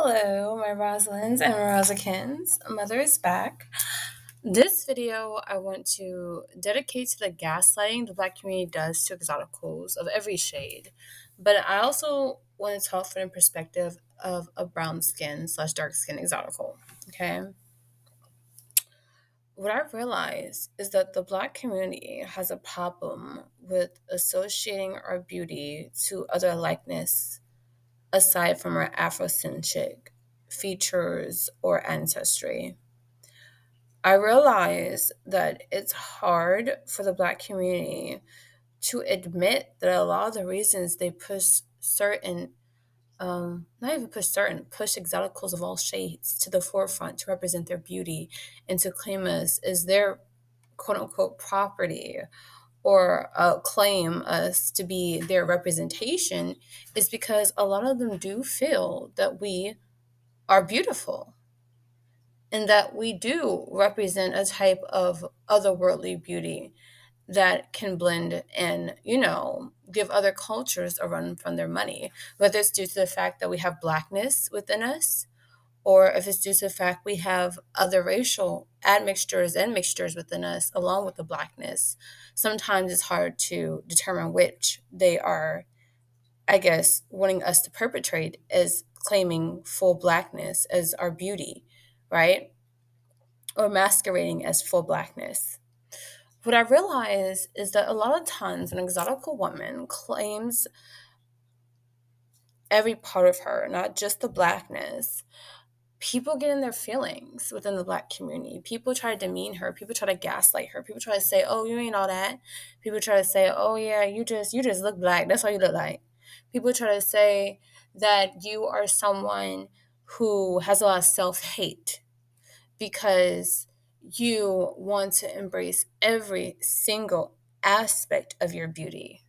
Hello, my Rosalins and Rosikins. Mother is back. This video I want to dedicate to the gaslighting the Black community does to exoticals of every shade. But I also want to talk from the perspective of a brown skin slash dark skin exotical. Okay. What I've realized is that the Black community has a problem with associating our beauty to other likeness aside from our Afrocentric features or ancestry. I realize that it's hard for the Black community to admit that a lot of the reasons they push certain, not even push certain, push exoticals of all shades to the forefront to represent their beauty and to claim us as their quote unquote property or claim us to be their representation is because a lot of them do feel that we are beautiful and that we do represent a type of otherworldly beauty that can blend and, give other cultures a run from their money, whether it's due to the fact that we have Blackness within us or if it's due to the fact we have other racial admixtures and mixtures within us along with the Blackness. Sometimes it's hard to determine which they are, I guess, wanting us to perpetrate as claiming full Blackness as our beauty, right? Or masquerading as full Blackness. What I realize is that a lot of times an exotical woman claims every part of her, not just the Blackness. People get in their feelings within the Black community. People try to demean her. People try to gaslight her. People try to say, "Oh, you ain't all that." People try to say, "Oh yeah, you just look Black. That's all you look like." People try to say that you are someone who has a lot of self-hate because you want to embrace every single aspect of your beauty,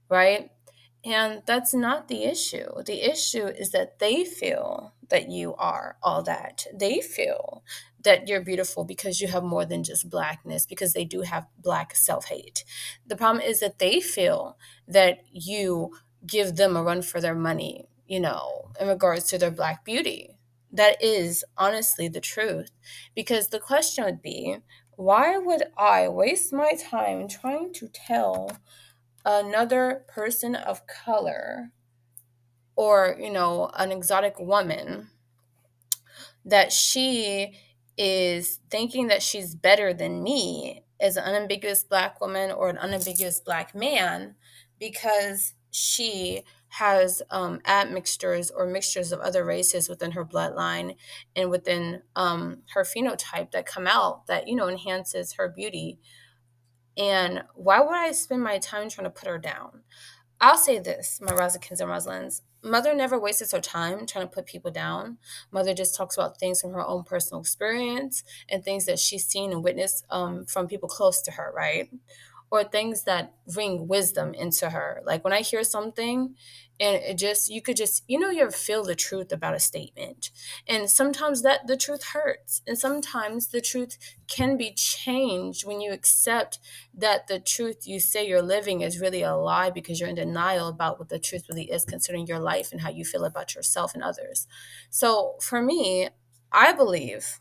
right? And that's not the issue. The issue is that they feel that you are all that. They feel that you're beautiful because you have more than just Blackness, because they do have Black self hate. The problem is that they feel that you give them a run for their money, in regards to their Black beauty. That is honestly the truth. Because the question would be, why would I waste my time trying to tell another person of color or an exotic woman that she is thinking that she's better than me as an unambiguous Black woman or an unambiguous Black man because she has admixtures or mixtures of other races within her bloodline and within her phenotype that come out that enhances her beauty. And why would I spend my time trying to put her down? I'll say this, my Razakins and Roslins. Mother never wastes her time trying to put people down. Mother just talks about things from her own personal experience and things that she's seen and witnessed from people close to her, right? Or things that bring wisdom into her. Like when I hear something and you could just, you feel the truth about a statement. And sometimes that the truth hurts. And sometimes the truth can be changed when you accept that the truth you say you're living is really a lie because you're in denial about what the truth really is concerning your life and how you feel about yourself and others. So for me, I believe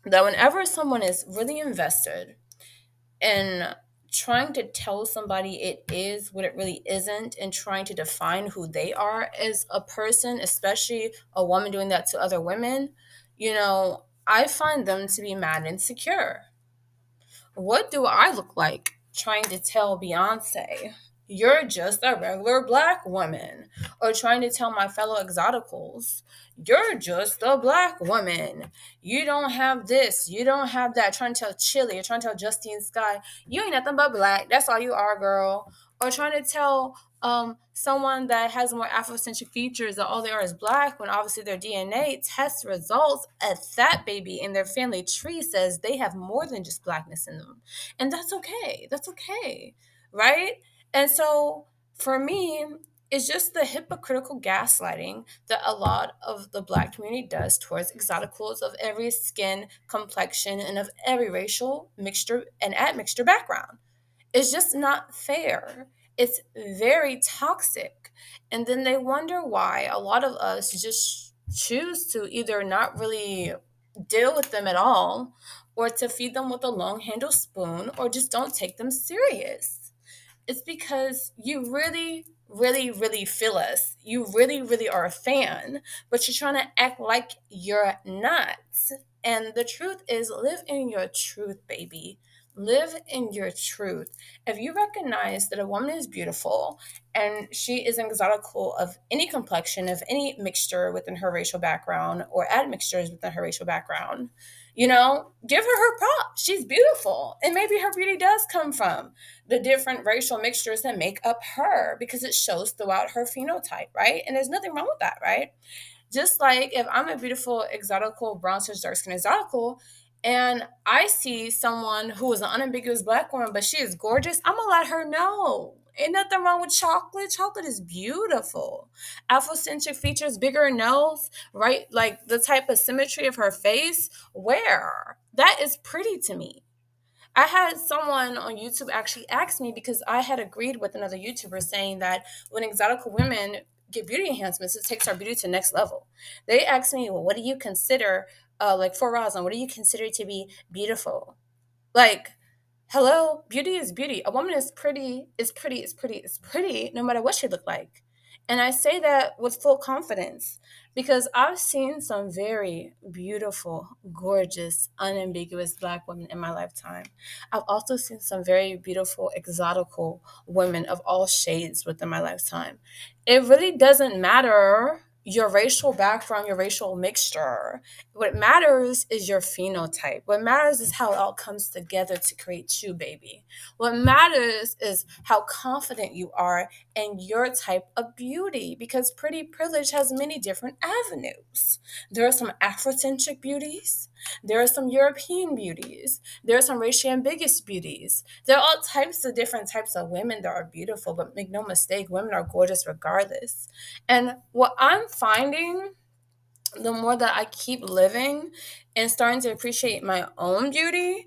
that whenever someone is really invested in trying to tell somebody it is what it really isn't and trying to define who they are as a person, especially a woman doing that to other women, I find them to be mad and insecure. What do I look like trying to tell Beyonce, you're just a regular Black woman? Or trying to tell my fellow exoticals, you're just a Black woman. You don't have this, you don't have that. Trying to tell Chili, or trying to tell Justine Sky, you ain't nothing but Black. That's all you are, girl. Or trying to tell someone that has more Afrocentric features that all they are is Black when obviously their DNA test results at that baby in their family tree says they have more than just Blackness in them. And that's okay. That's okay. Right? And so for me, it's just the hypocritical gaslighting that a lot of the Black community does towards exoticals of every skin complexion and of every racial mixture and admixture background. It's just not fair. It's very toxic. And then they wonder why a lot of us just choose to either not really deal with them at all, or to feed them with a long handle spoon, or just don't take them serious. It's because you really, really, really feel us. You really, really are a fan, but you're trying to act like you're not. And the truth is, live in your truth, baby. Live in your truth. If you recognize that a woman is beautiful and she is an exotical of any complexion, of any mixture within her racial background or admixtures within her racial background, give her props. She's beautiful. And maybe her beauty does come from the different racial mixtures that make up her because it shows throughout her phenotype, right? And there's nothing wrong with that, right? Just like if I'm a beautiful exotical, brown such dark skin exotical, and I see someone who is an unambiguous black woman, but she is gorgeous, I'm gonna let her know. Ain't nothing wrong with chocolate. Chocolate is beautiful. Afrocentric features, bigger nose, right? Like the type of symmetry of her face. Where? That is pretty to me. I had someone on YouTube actually ask me because I had agreed with another YouTuber saying that when exotic women get beauty enhancements, it takes our beauty to the next level. They asked me, well, what do you consider, like for Rosalind, what do you consider to be beautiful? Like, hello, beauty is beauty. A woman is pretty, is pretty, is pretty, is pretty, no matter what she look like. And I say that with full confidence because I've seen some very beautiful, gorgeous, unambiguous black women in my lifetime. I've also seen some very beautiful, exotical women of all shades within my lifetime. It really doesn't matter your racial background, your racial mixture. What matters is your phenotype. What matters is how it all comes together to create you, baby. What matters is how confident you are in your type of beauty because pretty privilege has many different avenues. There are some Afrocentric beauties. There are some European beauties. There are some racially ambiguous beauties. There are all types of different types of women that are beautiful, but make no mistake, women are gorgeous regardless. And what I'm finding, the more that I keep living and starting to appreciate my own beauty,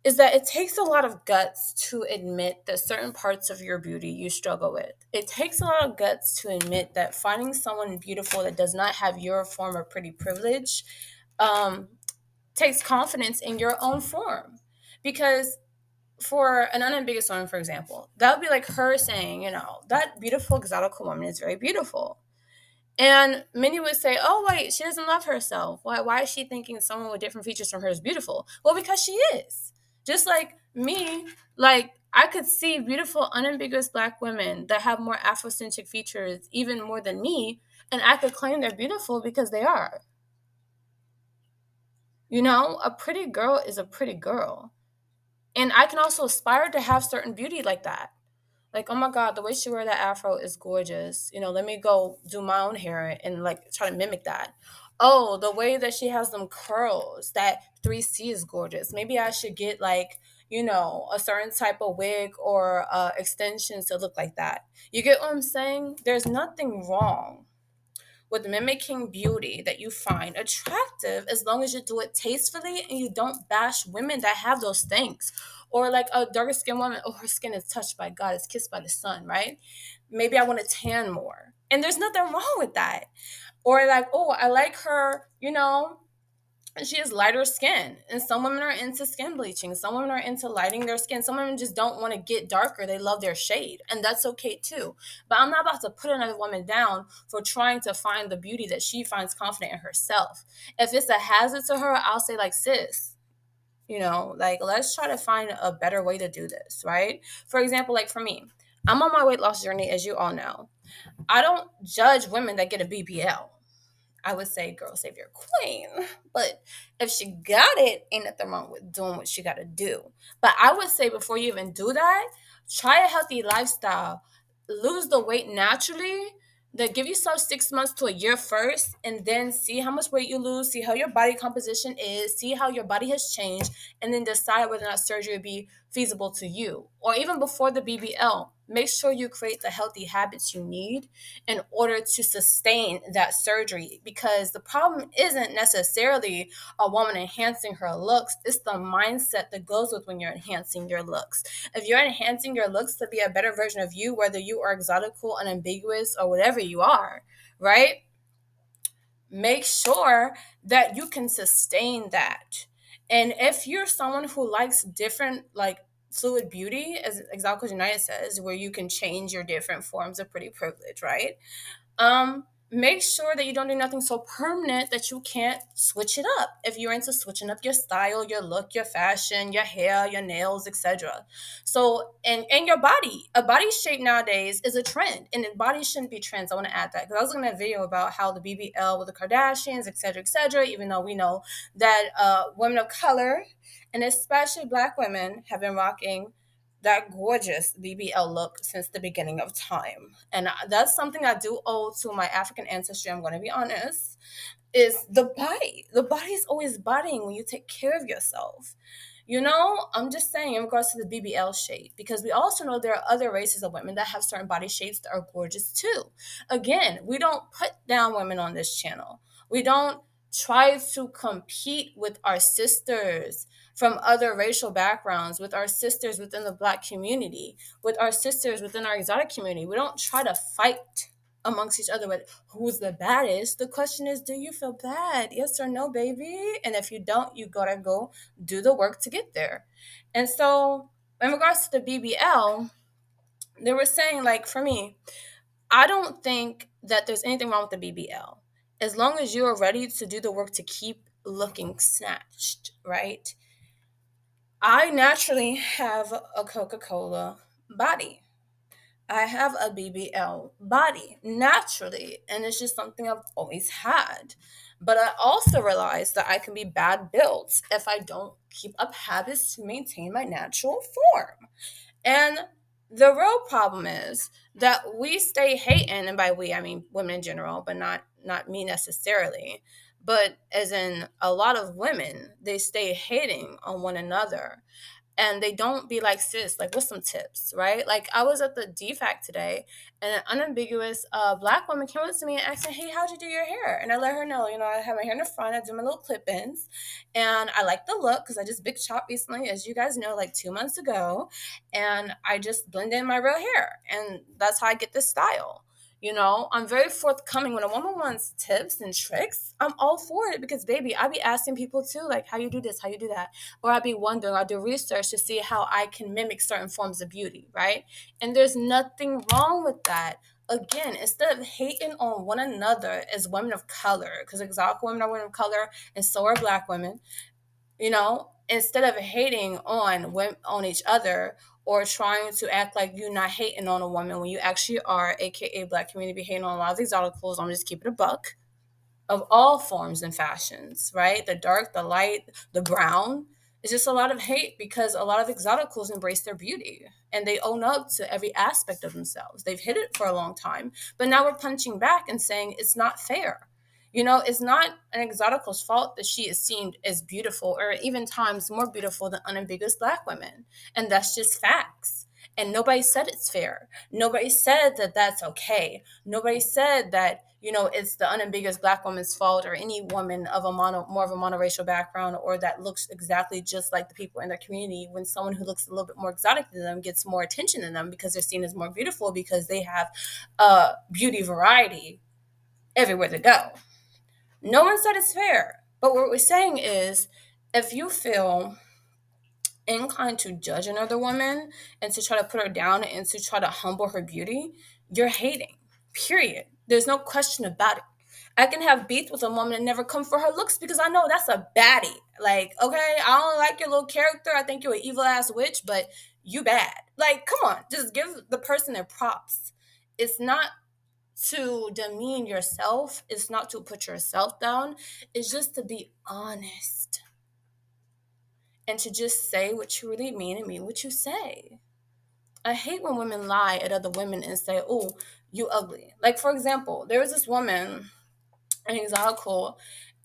is that it takes a lot of guts to admit that certain parts of your beauty you struggle with. It takes a lot of guts to admit that finding someone beautiful that does not have your form of pretty privilege um, takes confidence in your own form. Because for an unambiguous woman, for example, that would be like her saying, that beautiful exotic woman is very beautiful. And many would say, oh, wait, she doesn't love herself. Why is she thinking someone with different features from her is beautiful? Well, because she is. Just like me, like I could see beautiful, unambiguous black women that have more Afrocentric features, even more than me, and I could claim they're beautiful because they are. A pretty girl is a pretty girl. And I can also aspire to have certain beauty like that. Like, oh my God, the way she wear that afro is gorgeous. Let me go do my own hair and like try to mimic that. Oh, the way that she has them curls, that 3C is gorgeous. Maybe I should get like, a certain type of wig or extensions to look like that. You get what I'm saying? There's nothing wrong with mimicking beauty that you find attractive as long as you do it tastefully and you don't bash women that have those things. Or like a darker skinned woman, oh, her skin is touched by God, it's kissed by the sun, right? Maybe I want to tan more. And there's nothing wrong with that. Or like, oh, I like her, she has lighter skin, and some women are into skin bleaching, some women are into lighting their skin, some women just don't want to get darker, they love their shade, and that's okay too. But I'm not about to put another woman down for trying to find the beauty that she finds confident in herself. If it's a hazard to her, I'll say like, sis, like let's try to find a better way to do this, right? For example, like for me, I'm on my weight loss journey, as you all know. I don't judge women that get a BBL. I would say, girl, save your queen. But if she got it, ain't nothing wrong with doing what she got to do. But I would say before you even do that, try a healthy lifestyle. Lose the weight naturally. Then give yourself 6 months to a year first, and then see how much weight you lose, see how your body composition is, see how your body has changed, and then decide whether or not surgery would be feasible to you. Or even before the BBL, make sure you create the healthy habits you need in order to sustain that surgery, because the problem isn't necessarily a woman enhancing her looks, it's the mindset that goes with when you're enhancing your looks. If you're enhancing your looks to be a better version of you, whether you are exotical, unambiguous, or whatever you are, right? make sure that you can sustain that. And if you're someone who likes different, like fluid beauty, as Exotical United says, where you can change your different forms of pretty privilege, right? Make sure that you don't do nothing so permanent that you can't switch it up. If you're into switching up your style, your look, your fashion, your hair, your nails, etc. So, and your body, a body shape nowadays is a trend, and body shouldn't be trends. I want to add that because I was looking at a video about how the BBL with the Kardashians, etc., etc. Even though we know that women of color and especially Black women have been rocking that gorgeous BBL look since the beginning of time. And that's something I do owe to my African ancestry, I'm going to be honest, is the body. The body is always bodying when you take care of yourself. You know, I'm just saying in regards to the BBL shape, because we also know there are other races of women that have certain body shapes that are gorgeous too. Again, we don't put down women on this channel. We don't try to compete with our sisters from other racial backgrounds, with our sisters within the Black community, with our sisters within our exotic community. We don't try to fight amongst each other with who's the baddest. The question is, do you feel bad? Yes or no, baby? And if you don't, you gotta go do the work to get there. And so, in regards to the BBL, they were saying, like, for me, I don't think that there's anything wrong with the BBL. As long as you're ready to do the work to keep looking snatched, right? I naturally have a Coca-Cola body. I have a BBL body naturally, and it's just something I've always had. But I also realize that I can be bad built if I don't keep up habits to maintain my natural form. And the real problem is that we stay hating, and by we I mean women in general, but not me necessarily. But as in a lot of women, they stay hating on one another and they don't be like, sis, like, what's some tips, right? Like, I was at the DFAC today, and an unambiguous Black woman came up to me and asked me, hey, how'd you do your hair? And I let her know, I have my hair in the front, I do my little clip-ins, and I like the look because I just big chopped recently, as you guys know, like 2 months ago, and I just blend in my real hair, and that's how I get this style. I'm very forthcoming. When a woman wants tips and tricks, I'm all for it because, baby, I be asking people too, like, how you do this, how you do that. Or I be wondering, I do research to see how I can mimic certain forms of beauty, right? And there's nothing wrong with that. Again, instead of hating on one another as women of color, because exotic women are women of color and so are Black women, instead of hating on women, on each other, or trying to act like you're not hating on a woman when you actually are, aka Black community, hating on a lot of these articles. I'm just keeping it a buck of all forms and fashions, right? The dark, the light, the brown. It's just a lot of hate because a lot of exoticals embrace their beauty and they own up to every aspect of themselves. They've hid it for a long time, but now we're punching back and saying it's not fair. It's not an exotical's fault that she is seen as beautiful or even times more beautiful than unambiguous Black women. And that's just facts. And nobody said it's fair. Nobody said that that's okay. Nobody said that, it's the unambiguous Black woman's fault or any woman of more of a monoracial background or that looks exactly just like the people in their community when someone who looks a little bit more exotic than them gets more attention than them because they're seen as more beautiful because they have beauty variety everywhere they go. No one said it's fair. But what we're saying is if you feel inclined to judge another woman and to try to put her down and to try to humble her beauty, you're hating. Period. There's no question about it. I can have beef with a woman and never come for her looks because I know that's a baddie. Like, okay, I don't like your little character. I think you're an evil ass witch, but you bad. Like, come on, just give the person their props. It's not to demean yourself. It's not to put yourself down. It's just to be honest and to just say what you really mean and mean what you say. I hate when women lie at other women and say, oh, you ugly. Like, for example, there was this woman in Exotical,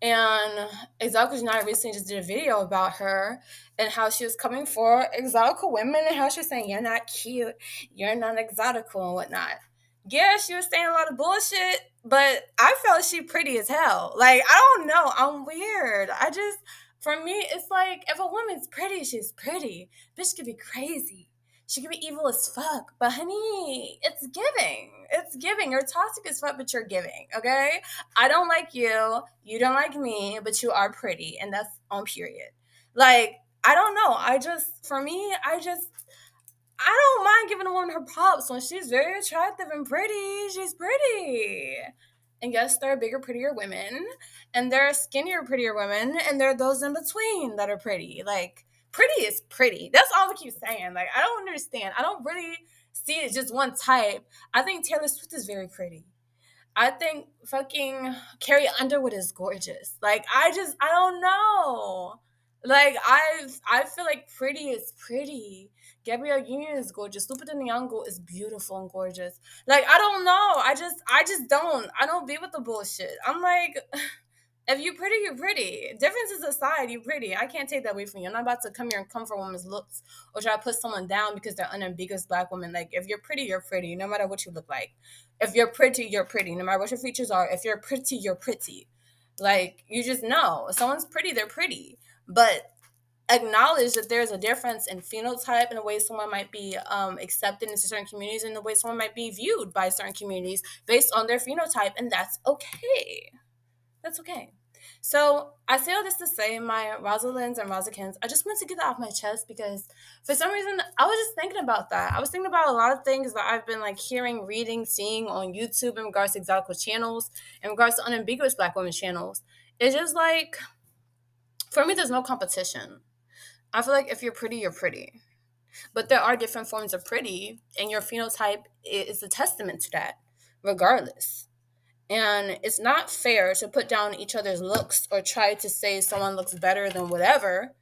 and Exotical United recently just did a video about her and how she was coming for exotical women and how she was saying, you're not cute, you're not exotical and whatnot. Yeah, she was saying a lot of bullshit, but I felt she pretty as hell. Like, I don't know, I'm weird. For me, it's like, if a woman's pretty, she's pretty. Bitch could be crazy. She could be evil as fuck, but honey, it's giving. It's giving. You're toxic as fuck, but you're giving, okay? I don't like you. You don't like me, but you are pretty, and that's on period. Like, I don't know. For me, I don't mind giving a woman her props when she's very attractive and pretty. She's pretty. And yes, there are bigger, prettier women, and there are skinnier, prettier women, and there are those in between that are pretty. Like, pretty is pretty. That's all we keep saying. Like, I don't understand. I don't really see it just one type. I think Taylor Swift is very pretty. I think fucking Carrie Underwood is gorgeous. Like, I don't know. Like, I feel like pretty is pretty. Gabrielle Union is gorgeous. Lupita Nyong'o is beautiful and gorgeous. Like, I don't know. I don't be with the bullshit. I'm like, if you pretty, you're pretty. Differences aside, you pretty. I can't take that away from you. I'm not about to come here and come for a woman's looks or try to put someone down because they're unambiguous black women. Like, if you're pretty, you're pretty, no matter what you look like. If you're pretty, you're pretty, no matter what your features are. If you're pretty, you're pretty. Like, you just know. If someone's pretty, they're pretty. But acknowledge that there's a difference in phenotype and the way someone might be accepted into certain communities and the way someone might be viewed by certain communities based on their phenotype. And that's okay. That's okay. So I say all this to say, my Rosalinds and Rosakins, I just wanted to get that off my chest because for some reason I was just thinking about that. I was thinking about a lot of things that I've been like hearing, reading, seeing on YouTube in regards to exotic channels, in regards to unambiguous black women channels. It's just like, for me, there's no competition. I feel like if you're pretty, you're pretty. But there are different forms of pretty, and your phenotype is a testament to that, regardless. And it's not fair to put down each other's looks or try to say someone looks better than whatever,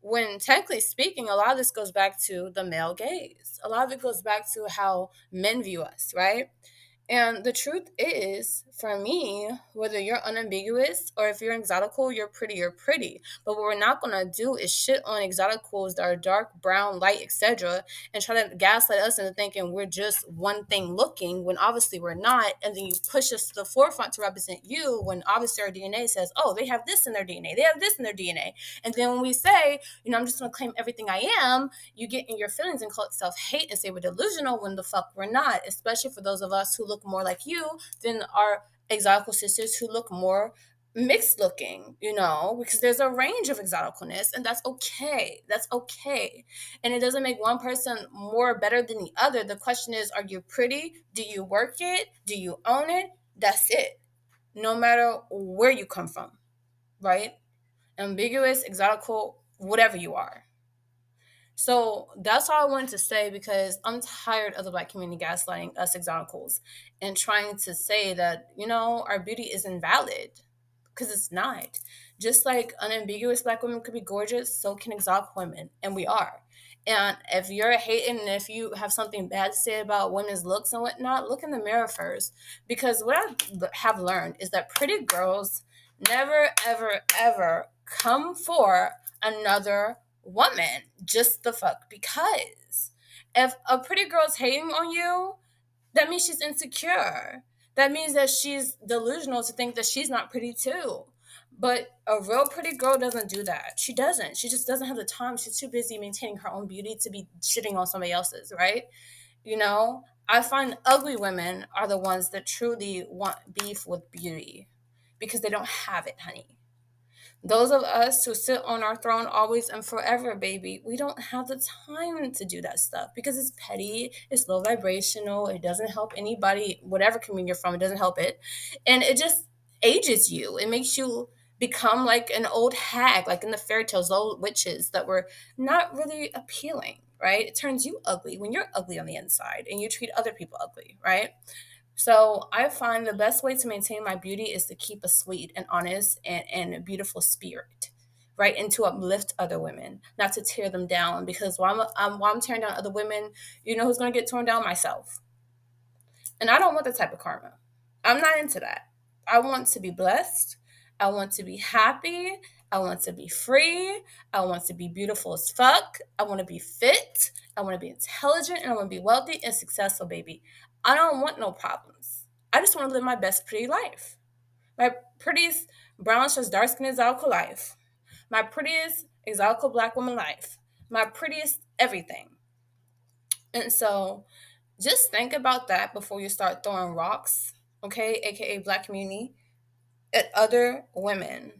when technically speaking, a lot of this goes back to the male gaze. A lot of it goes back to how men view us, right? And the truth is, for me, whether you're unambiguous or if you're exotical, you're pretty. But what we're not gonna do is shit on exoticals that are dark, brown, light, etc., and try to gaslight us into thinking we're just one thing looking when obviously we're not. And then you push us to the forefront to represent you when obviously our DNA says, oh, they have this in their DNA, they have this in their DNA. And then when we say, I'm just gonna claim everything I am, you get in your feelings and call it self-hate and say we're delusional when the fuck we're not, especially for those of us who look more like you than our exotical sisters who look more mixed looking, because there's a range of exoticalness, and that's okay. That's okay. And it doesn't make one person more better than the other. The question is, are you pretty? Do you work it? Do you own it? That's it. No matter where you come from, right? Ambiguous, exotical, whatever you are. So that's all I wanted to say because I'm tired of the black community gaslighting us exoticals and trying to say that, our beauty is invalid because it's not. Just like unambiguous black women could be gorgeous, so can exotic women, and we are. And if you're hating and if you have something bad to say about women's looks and whatnot, look in the mirror first. Because what I have learned is that pretty girls never, ever, ever come for another woman just the fuck because. If a pretty girl's hating on you, that means she's insecure. That means that she's delusional to think that she's not pretty too. But a real pretty girl doesn't do that. She doesn't. She just doesn't have the time. She's too busy maintaining her own beauty to be shitting on somebody else's, right? I find ugly women are the ones that truly want beef with beauty because they don't have it, honey. Those of us who sit on our throne always and forever, baby, we don't have the time to do that stuff because it's petty, it's low vibrational, it doesn't help anybody, whatever community you're from, it doesn't help it. And it just ages you. It makes you become like an old hag, like in the fairy tales, old witches that were not really appealing, right? It turns you ugly when you're ugly on the inside and you treat other people ugly, right? So I find the best way to maintain my beauty is to keep a sweet and honest and beautiful spirit, right? And to uplift other women, not to tear them down. Because while I'm tearing down other women, you know who's going to get torn down? Myself. And I don't want that type of karma. I'm not into that. I want to be blessed. I want to be happy. I want to be free. I want to be beautiful as fuck. I want to be fit. I want to be intelligent. And I want to be wealthy and successful, baby. I don't want no problems. I just want to live my best pretty life. My prettiest brown / dark skin exotical life. My prettiest exotical black woman life. My prettiest everything. And so just think about that before you start throwing rocks, okay, aka Black community, at other women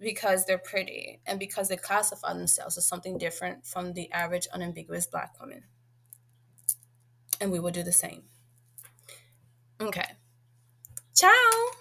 because they're pretty and because they classify themselves as something different from the average unambiguous Black woman. And we will do the same. Okay. Ciao.